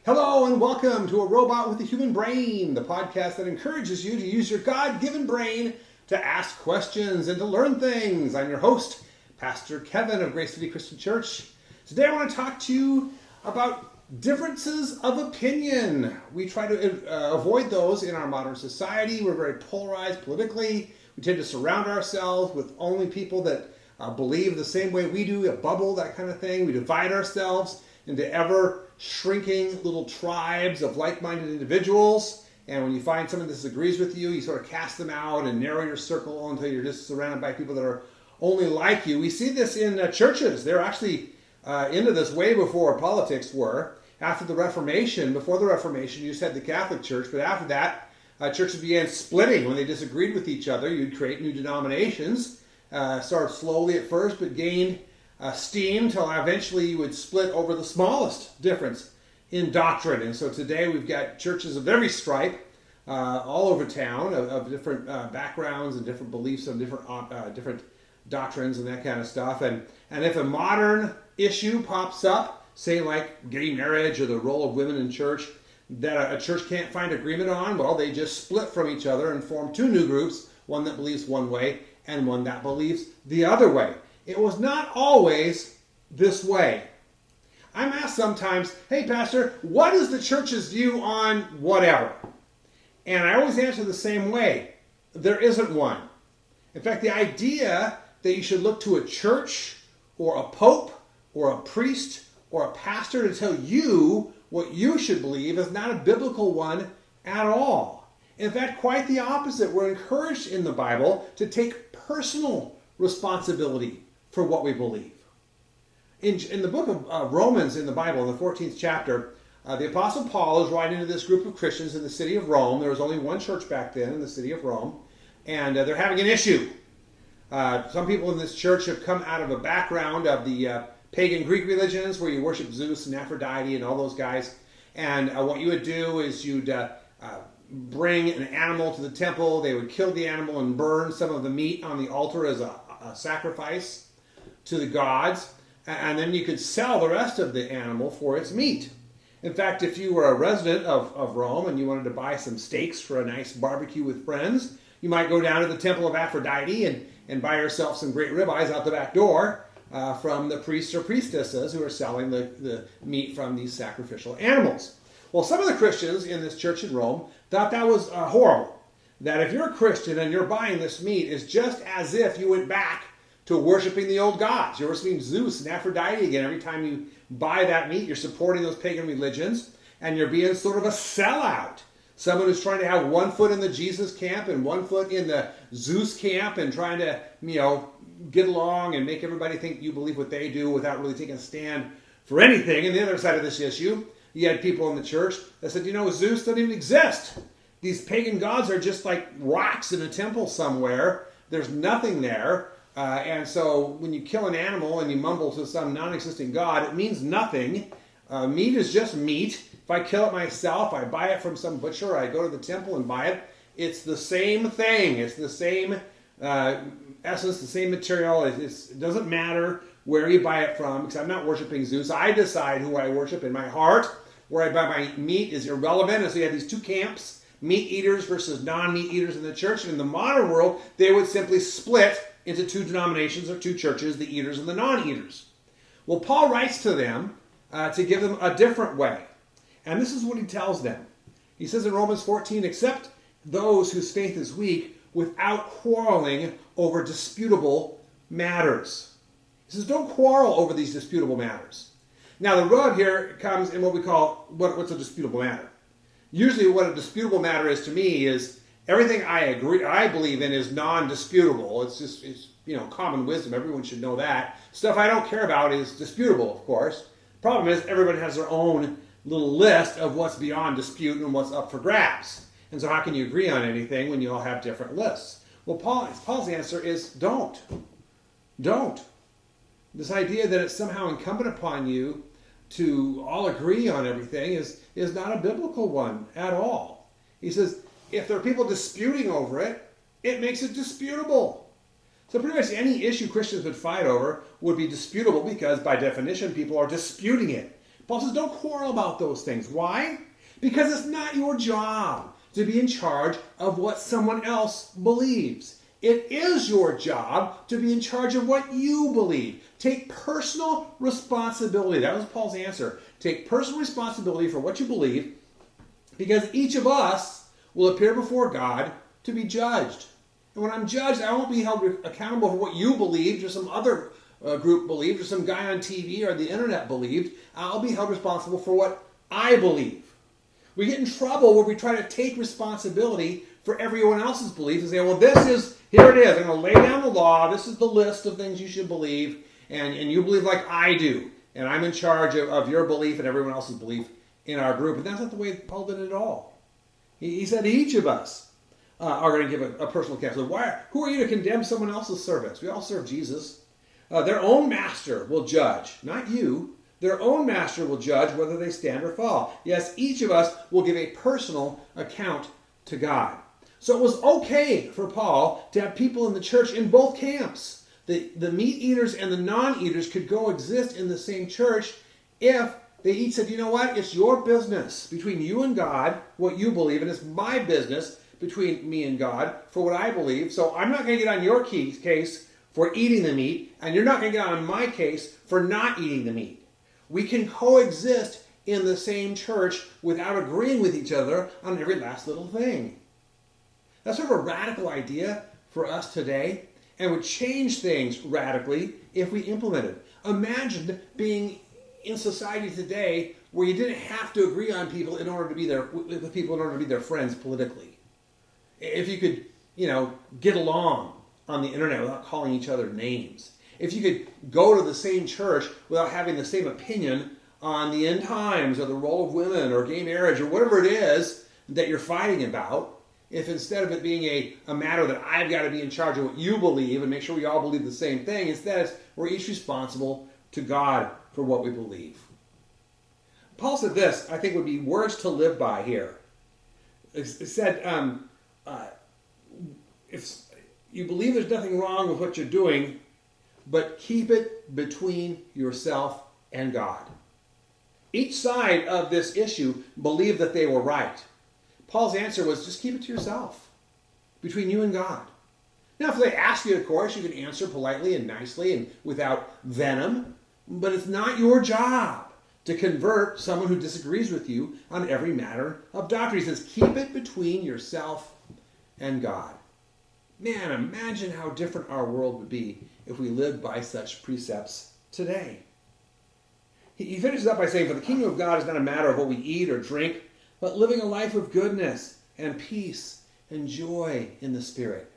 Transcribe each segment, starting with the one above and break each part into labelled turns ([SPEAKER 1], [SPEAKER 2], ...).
[SPEAKER 1] Hello and welcome to A Robot with a Human Brain, the podcast that encourages you to use your God-given brain to ask questions and to learn things. I'm your host, Pastor Kevin of Grace City Christian Church. Today I want to talk to you about differences of opinion. We try to avoid those in our modern society. We're very polarized politically. We tend to surround ourselves with only people that believe the same way we do, a bubble, that kind of thing. We divide ourselves into ever shrinking little tribes of like-minded individuals. And when you find someone that disagrees with you, you sort of cast them out and narrow your circle until you're just surrounded by people that are only like you. We see this in churches. They're actually into this way before politics were. After the Reformation, before the Reformation, you just had the Catholic Church, but after that, churches began splitting. When they disagreed with each other, you'd create new denominations. Started slowly at first, but gained steam until eventually you would split over the smallest difference in doctrine. And so today we've got churches of every stripe all over town of different backgrounds and different beliefs and different doctrines and that kind of stuff. And if a modern issue pops up, say like gay marriage or the role of women in church, that a church can't find agreement on, well, they just split from each other and form two new groups, one that believes one way and one that believes the other way. It was not always this way. I'm asked sometimes, hey, Pastor, what is the church's view on whatever? And I always answer the same way. There isn't one. In fact, the idea that you should look to a church or a pope or a priest or a pastor to tell you what you should believe is not a biblical one at all. In fact, quite the opposite. We're encouraged in the Bible to take personal responsibility for what we believe. In the book of Romans in the Bible, in the 14th chapter, the Apostle Paul is writing to this group of Christians in the city of Rome. There was only one church back then in the city of Rome, and they're having an issue. Some people in this church have come out of a background of the pagan Greek religions where you worship Zeus and Aphrodite and all those guys. And what you would do is you'd bring an animal to the temple. They would kill the animal and burn some of the meat on the altar as a sacrifice to the gods, and then you could sell the rest of the animal for its meat. In fact, if you were a resident of Rome and you wanted to buy some steaks for a nice barbecue with friends, you might go down to the temple of Aphrodite and buy yourself some great ribeyes out the back door from the priests or priestesses who are selling the meat from these sacrificial animals. Well, some of the Christians in this church in Rome thought that was horrible. That if you're a Christian and you're buying this meat, it's just as if you went back to worshiping the old gods. You're worshiping Zeus and Aphrodite again. Every time you buy that meat, you're supporting those pagan religions, and you're being sort of a sellout. Someone who's trying to have one foot in the Jesus camp and one foot in the Zeus camp and trying to, get along and make everybody think you believe what they do without really taking a stand for anything. And the other side of this issue, you had people in the church that said, Zeus doesn't even exist. These pagan gods are just like rocks in a temple somewhere. There's nothing there. And so when you kill an animal and you mumble to some non-existent god, it means nothing. Meat is just meat. If I kill it myself, I buy it from some butcher, I go to the temple and buy it, it's the same thing. It's the same essence, the same material. It doesn't matter where you buy it from, because I'm not worshiping Zeus. I decide who I worship in my heart. Where I buy my meat is irrelevant. And so you have these two camps, meat eaters versus non-meat eaters in the church. And in the modern world, they would simply split into two denominations or two churches, the eaters and the non-eaters. Well, Paul writes to them to give them a different way. And this is what he tells them. He says in Romans 14, accept those whose faith is weak without quarreling over disputable matters. He says, don't quarrel over these disputable matters. Now, the rub here comes in what we call, what's a disputable matter? Usually what a disputable matter is to me is everything I believe in is non-disputable. It's common wisdom. Everyone should know that. Stuff I don't care about is disputable, of course. Problem is, everybody has their own little list of what's beyond dispute and what's up for grabs. And so how can you agree on anything when you all have different lists? Well, Paul's answer is don't. Don't. This idea that it's somehow incumbent upon you to all agree on everything is not a biblical one at all. He says, if there are people disputing over it, it makes it disputable. So pretty much any issue Christians would fight over would be disputable because, by definition, people are disputing it. Paul says don't quarrel about those things. Why? Because it's not your job to be in charge of what someone else believes. It is your job to be in charge of what you believe. Take personal responsibility. That was Paul's answer. Take personal responsibility for what you believe, because each of us will appear before God to be judged. And when I'm judged, I won't be held accountable for what you believed or some other group believed or some guy on TV or the internet believed. I'll be held responsible for what I believe. We get in trouble where we try to take responsibility for everyone else's beliefs and say, well, here it is. I'm going to lay down the law. This is the list of things you should believe. And you believe like I do. And I'm in charge of your belief and everyone else's belief in our group. And that's not the way Paul did it at all. He said each of us are going to give a personal account. So who are you to condemn someone else's service? We all serve Jesus. Their own master will judge, not you. Their own master will judge whether they stand or fall. Yes, each of us will give a personal account to God. So it was okay for Paul to have people in the church in both camps. The meat eaters and the non-eaters could coexist in the same church if they each said, you know what, it's your business between you and God, what you believe, and it's my business between me and God for what I believe. So I'm not going to get on your case for eating the meat, and you're not going to get on my case for not eating the meat. We can coexist in the same church without agreeing with each other on every last little thing. That's sort of a radical idea for us today, and would change things radically if we implemented it. Imagine being in society today where you didn't have to agree on people in order to be their friends politically. If you could, get along on the internet without calling each other names. If you could go to the same church without having the same opinion on the end times or the role of women or gay marriage or whatever it is that you're fighting about, if instead of it being a matter that I've got to be in charge of what you believe and make sure we all believe the same thing, instead we're each responsible to God for what we believe. Paul said this, I think would be words to live by here. It said, if you believe there's nothing wrong with what you're doing, but keep it between yourself and God. Each side of this issue believed that they were right. Paul's answer was just keep it to yourself, between you and God. Now, if they ask you, of course, you can answer politely and nicely and without venom, but it's not your job to convert someone who disagrees with you on every matter of doctrine. He says, keep it between yourself and God. Man, imagine how different our world would be if we lived by such precepts today. He finishes up by saying, for the kingdom of God is not a matter of what we eat or drink, but living a life of goodness and peace and joy in the Spirit.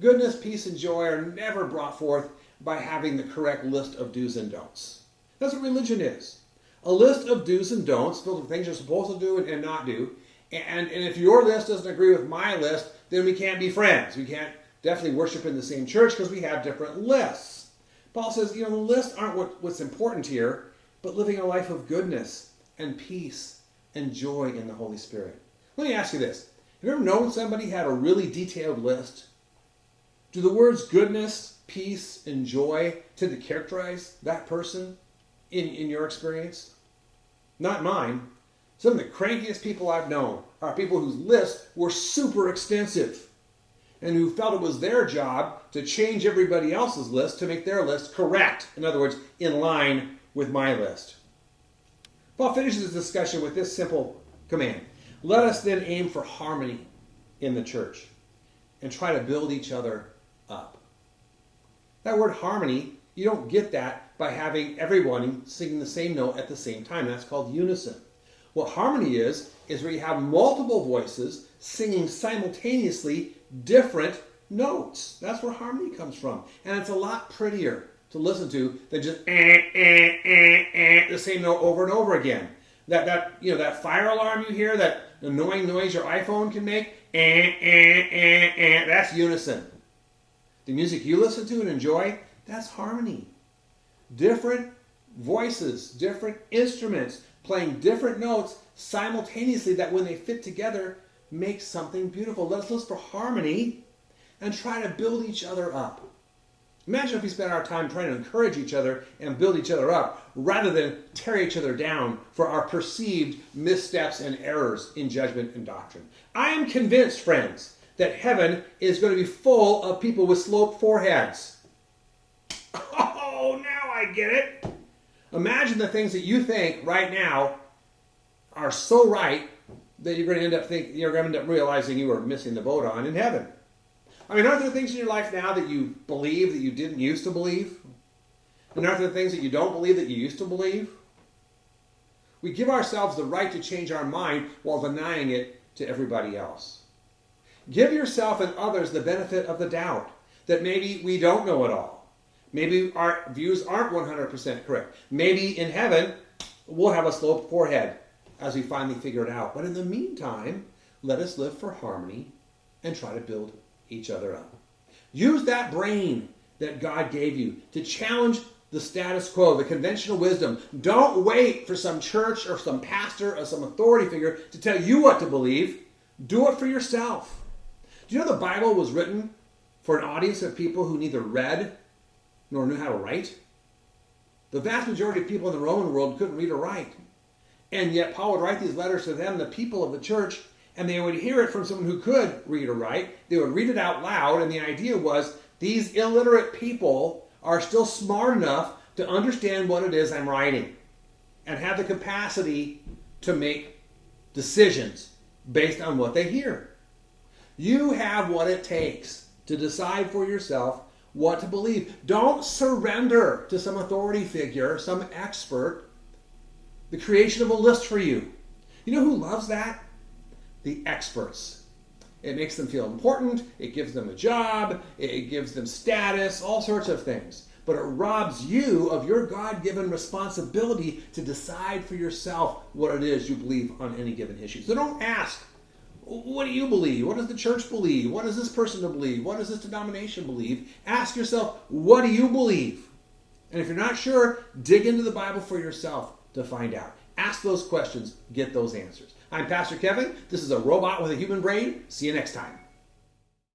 [SPEAKER 1] Goodness, peace, and joy are never brought forth by having the correct list of do's and don'ts. That's what religion is. A list of do's and don'ts filled with things you're supposed to do and not do. And if your list doesn't agree with my list, then we can't be friends. We can't definitely worship in the same church because we have different lists. Paul says, the lists aren't what's important here, but living a life of goodness and peace and joy in the Holy Spirit. Let me ask you this. Have you ever known somebody had a really detailed list? Do the words goodness, peace, and joy tend to characterize that person in your experience? Not mine. Some of the crankiest people I've known are people whose lists were super extensive and who felt it was their job to change everybody else's list to make their list correct. In other words, in line with my list. Paul finishes his discussion with this simple command. Let us then aim for harmony in the church and try to build each other up. That word harmony, you don't get that by having everyone singing the same note at the same time. That's called unison. What harmony is where you have multiple voices singing simultaneously different notes. That's where harmony comes from. And it's a lot prettier to listen to than just the same note over and over again. That fire alarm you hear, that annoying noise your iPhone can make, that's unison. The music you listen to and enjoy, that's harmony. Different voices, different instruments, playing different notes simultaneously that when they fit together make something beautiful. Let us look for harmony and try to build each other up. Imagine if we spent our time trying to encourage each other and build each other up rather than tear each other down for our perceived missteps and errors in judgment and doctrine. I am convinced, friends, that heaven is going to be full of people with sloped foreheads. Oh, now I get it. Imagine the things that you think right now are so right that you're going to end up realizing you were missing the boat on in heaven. I mean, aren't there things in your life now that you believe that you didn't used to believe? And aren't there things that you don't believe that you used to believe? We give ourselves the right to change our mind while denying it to everybody else. Give yourself and others the benefit of the doubt that maybe we don't know it all. Maybe our views aren't 100% correct. Maybe in heaven we'll have a sloped forehead as we finally figure it out. But in the meantime, let us live for harmony and try to build each other up. Use that brain that God gave you to challenge the status quo, the conventional wisdom. Don't wait for some church or some pastor or some authority figure to tell you what to believe. Do it for yourself. Do you know the Bible was written for an audience of people who neither read nor knew how to write? The vast majority of people in the Roman world couldn't read or write. And yet Paul would write these letters to them, the people of the church, and they would hear it from someone who could read or write. They would read it out loud, and the idea was these illiterate people are still smart enough to understand what it is I'm writing and have the capacity to make decisions based on what they hear. You have what it takes to decide for yourself what to believe. Don't surrender to some authority figure, some expert, the creation of a list for you. You know who loves that? The experts. It makes them feel important, it gives them a job, it gives them status, all sorts of things. But it robs you of your God-given responsibility to decide for yourself what it is you believe on any given issue. So don't ask, what do you believe? What does the church believe? What does this person believe? What does this denomination believe? Ask yourself, what do you believe? And if you're not sure, dig into the Bible for yourself to find out. Ask those questions, get those answers. I'm Pastor Kevin. This is A Robot with a Human Brain. See you next time.